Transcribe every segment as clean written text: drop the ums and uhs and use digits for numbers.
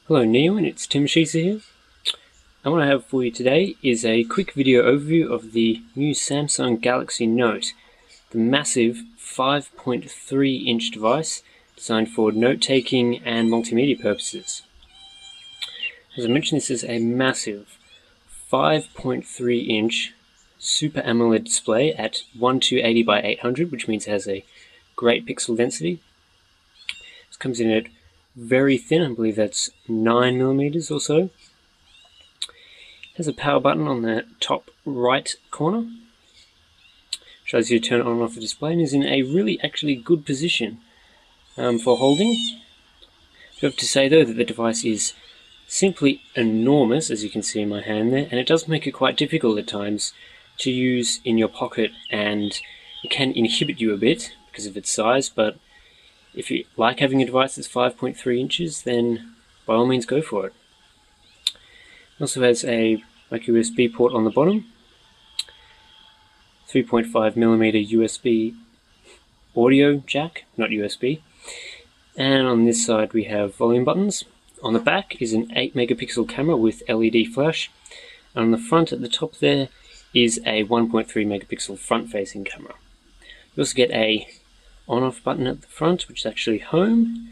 Hello Neowin, it's Tim here. And what I have for you today is a quick video overview of the new Samsung Galaxy Note, the massive 5.3 inch device designed for note-taking and multimedia purposes. As I mentioned, this is a massive 5.3 inch Super AMOLED display at 1280 by 800, which means it has a great pixel density. This comes in at very thin, I believe that's 9mm or so. It has a power button on the top right corner. Shows you to turn on and off the display, and is in a really actually good position for holding. I have to say though that the device is simply enormous, as you can see in my hand there, and it does make it quite difficult at times to use in your pocket, and it can inhibit you a bit because of its size, but if you like having a device that's 5.3 inches, then by all means go for it. It also has a micro USB port on the bottom, 3.5mm USB audio jack, not USB, and on this side we have volume buttons. On the back is an 8-megapixel camera with LED flash, and on the front at the top there is a 1.3 megapixel front-facing camera. You also get a on-off button at the front, which is actually home,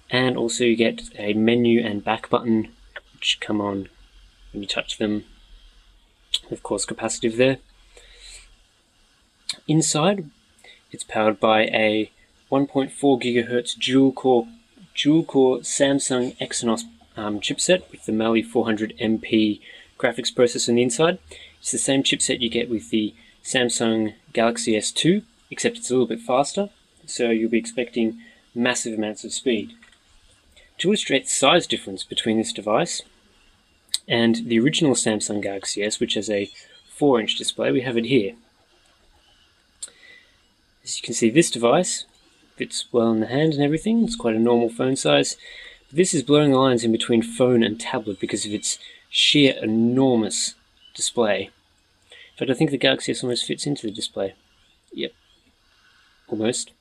and also you get a menu and back button which come on when you touch them. Of course, capacitive there. Inside, it's powered by a 1.4 GHz dual-core Samsung Exynos chipset with the Mali 400MP graphics processor on the inside. It's the same chipset you get with the Samsung Galaxy S2, except it's a little bit faster, so you'll be expecting massive amounts of speed. To illustrate the size difference between this device and the original Samsung Galaxy S, which has a 4-inch display, we have it here. As you can see, this device fits well in the hand and everything. It's quite a normal phone size. But this is blurring the lines in between phone and tablet because of its sheer enormous display. In fact, I think the Galaxy S almost fits into the display. Yep, almost.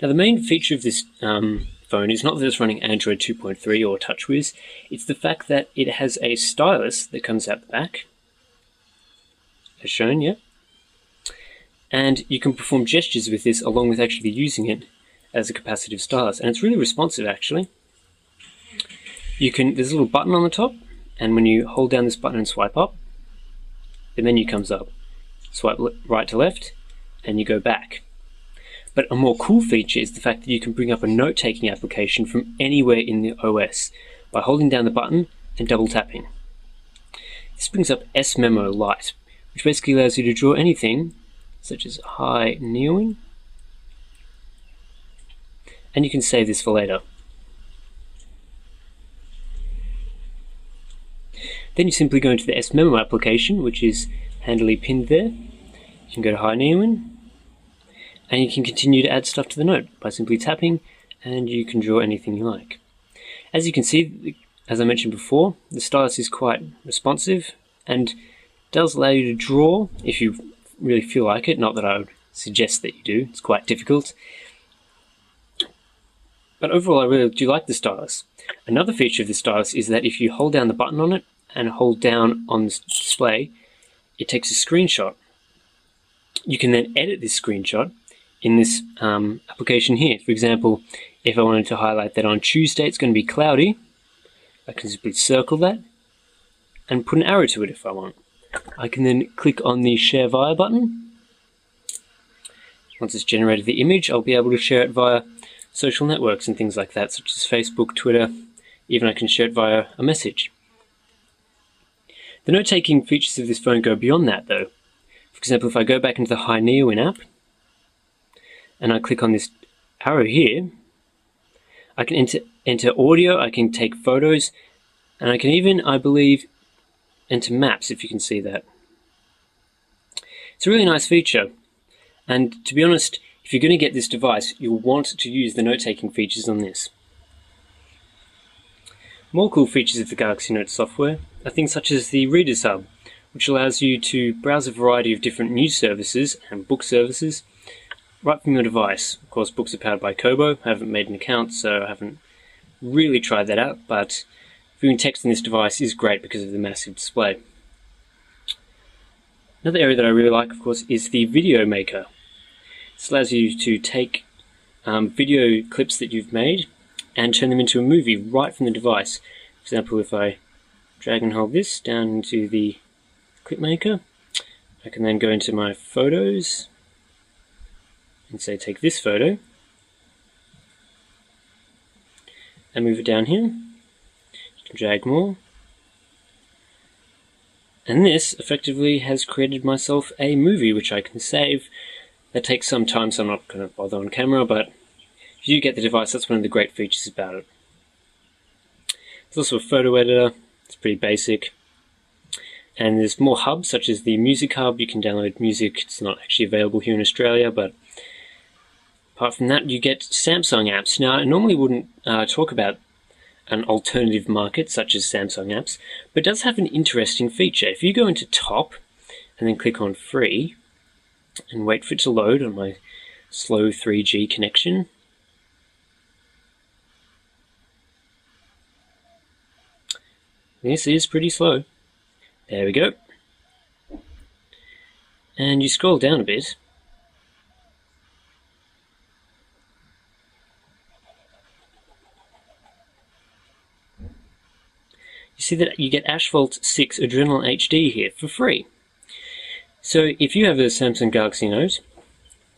Now the main feature of this phone is not that it's running Android 2.3 or TouchWiz, it's the fact that it has a stylus that comes out the back, as shown, yeah. And you can perform gestures with this along with actually using it as a capacitive stylus, and it's really responsive actually. There's a little button on the top, and when you hold down this button and swipe up, the menu comes up. Swipe right to left, and you go back. But a more cool feature is the fact that you can bring up a note-taking application from anywhere in the OS by holding down the button and double tapping. This brings up S-Memo Lite, which basically allows you to draw anything, such as Hi Neowin, and you can save this for later. Then you simply go into the S-Memo application, which is handily pinned there. You can go to Hi Neowin, and you can continue to add stuff to the note by simply tapping, and you can draw anything you like. As you can see, as I mentioned before, the stylus is quite responsive and does allow you to draw if you really feel like it. Not that I would suggest that you do, it's quite difficult. But overall I really do like the stylus. Another feature of the stylus is that if you hold down the button on it and hold down on the display, it takes a screenshot. You can then edit this screenshot in this application here. For example, if I wanted to highlight that on Tuesday it's going to be cloudy, I can simply circle that and put an arrow to it if I want. I can then click on the Share Via button. Once it's generated the image, I'll be able to share it via social networks and things like that, such as Facebook, Twitter, even I can share it via a message. The note-taking features of this phone go beyond that though. For example, if I go back into the Hi Neowin app, and I click on this arrow here, I can enter audio, I can take photos, and I can even, I believe, enter maps, if you can see that. It's a really nice feature, and to be honest, if you're going to get this device, you'll want to use the note-taking features on this. More cool features of the Galaxy Note software are things such as the Readers Hub, which allows you to browse a variety of different news services and book services right from your device. Of course, books are powered by Kobo. I haven't made an account, so I haven't really tried that out, but viewing text on this device is great because of the massive display. Another area that I really like, of course, is the video maker. This allows you to take video clips that you've made and turn them into a movie right from the device. For example, if I drag and hold this down into the clip maker, I can then go into my photos and say take this photo and move it down here. Drag more. And this effectively has created myself a movie which I can save. That takes some time, so I'm not going to bother on camera, but if you get the device, that's one of the great features about it. There's also a photo editor. It's pretty basic. And there's more hubs, such as the Music Hub. You can download music. It's not actually available here in Australia, but apart from that, you get Samsung apps. Now, I normally wouldn't talk about an alternative market such as Samsung apps, but it does have an interesting feature. If you go into Top and then click on Free and wait for it to load on my slow 3G connection, this is pretty slow. There we go. And you scroll down a bit, you see that you get Asphalt 6 Adrenal HD here for free. So if you have a Samsung Galaxy Note,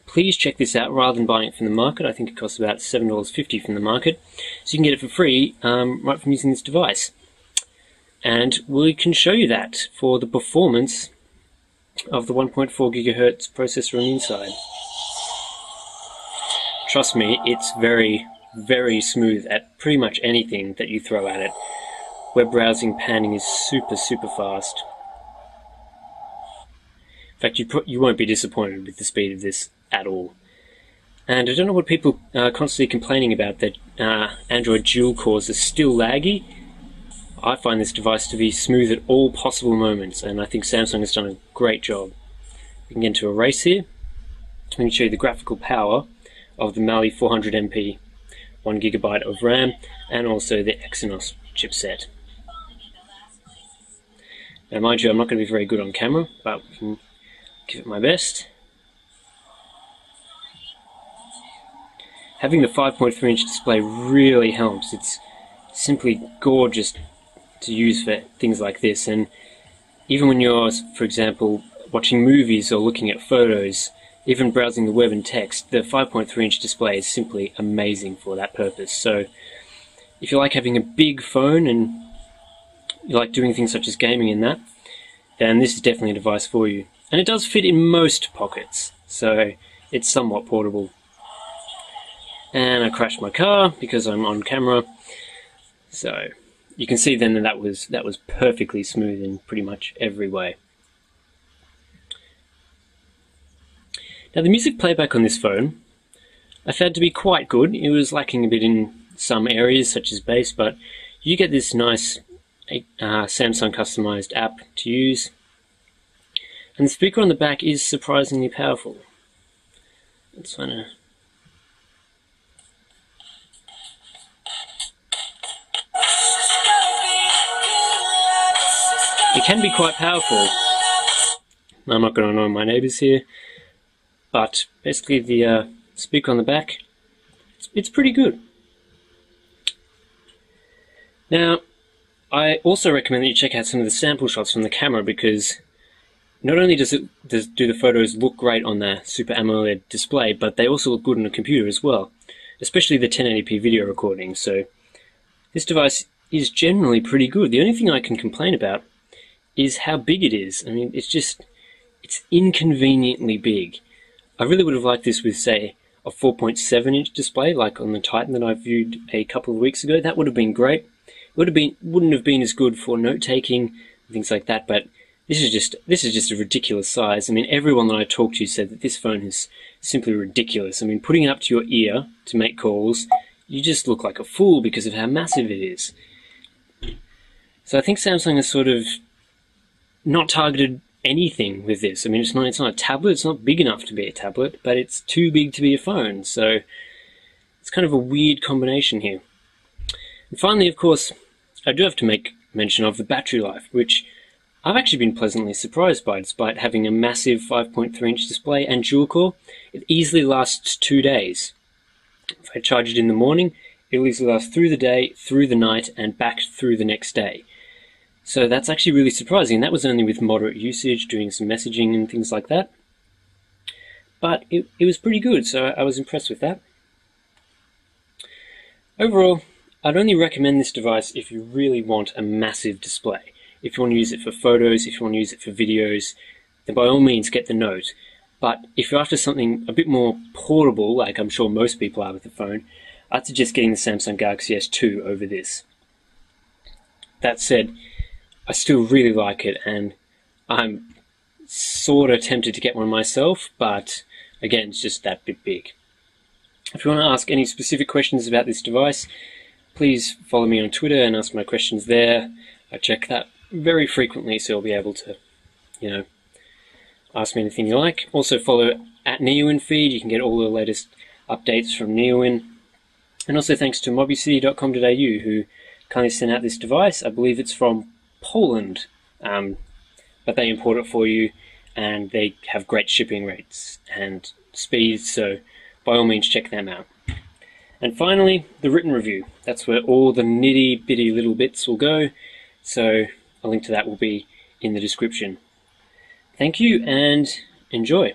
please check this out rather than buying it from the market. I think it costs about $7.50 from the market. So you can get it for free right from using this device. And we can show you that for the performance of the 1.4 GHz processor on the inside. Trust me, it's very, very smooth at pretty much anything that you throw at it. Web browsing panning is super, super fast. In fact, you won't be disappointed with the speed of this at all. And I don't know what people are constantly complaining about, that Android dual cores are still laggy. I find this device to be smooth at all possible moments, and I think Samsung has done a great job. We can get into a race here. Let me show you the graphical power of the Mali 400MP, 1GB of RAM, and also the Exynos chipset. Now mind you, I'm not going to be very good on camera, but we can give it my best. Having the 5.3-inch display really helps. It's simply gorgeous to use for things like this, and even when you're, for example, watching movies or looking at photos, even browsing the web and text, the 5.3-inch display is simply amazing for that purpose. So if you like having a big phone and you like doing things such as gaming in that, then this is definitely a device for you. And it does fit in most pockets, so it's somewhat portable. And I crashed my car because I'm on camera, so you can see then that was perfectly smooth in pretty much every way. Now the music playback on this phone I found to be quite good. It was lacking a bit in some areas such as bass, but you get this nice Samsung customized app to use. And the speaker on the back is surprisingly powerful. Let's find a... It can be quite powerful. I'm not going to annoy my neighbours here, but basically the speaker on the back, it's pretty good. Now, I also recommend that you check out some of the sample shots from the camera, because not only do the photos look great on the Super AMOLED display, but they also look good on a computer as well, especially the 1080p video recording. So this device is generally pretty good. The only thing I can complain about is how big it is. I mean, it's inconveniently big. I really would have liked this with, say, a 4.7-inch display, like on the Titan that I viewed a couple of weeks ago. That would have been great. It wouldn't have been as good for note-taking and things like that, but this is just a ridiculous size. I mean, everyone that I talked to said that this phone is simply ridiculous. I mean, putting it up to your ear to make calls, you just look like a fool because of how massive it is. So I think Samsung has sort of not targeted anything with this. I mean, it's not a tablet, it's not big enough to be a tablet, but it's too big to be a phone, so it's kind of a weird combination here. And finally, of course, I do have to make mention of the battery life, which I've actually been pleasantly surprised by. Despite having a massive 5.3-inch display and dual-core, it easily lasts 2 days. If I charge it in the morning, it'll easily last through the day, through the night, and back through the next day. So that's actually really surprising. That was only with moderate usage, doing some messaging and things like that. But it was pretty good, so I was impressed with that. Overall, I'd only recommend this device if you really want a massive display. If you want to use it for photos, if you want to use it for videos, then by all means get the Note. But if you're after something a bit more portable, like I'm sure most people are with the phone, I'd suggest getting the Samsung Galaxy S2 over this. That said, I still really like it, and I'm sort of tempted to get one myself, but again, it's just that bit big. If you want to ask any specific questions about this device, please follow me on Twitter and ask my questions there. I check that very frequently, so you'll be able to, ask me anything you like. Also follow at Neowin feed. You can get all the latest updates from Neowin. And also thanks to mobbycity.com.au, who kindly sent out this device. I believe it's from Poland, but they import it for you, and they have great shipping rates and speeds, so by all means check them out. And finally, the written review. That's where all the nitty-bitty little bits will go, so a link to that will be in the description. Thank you, and enjoy.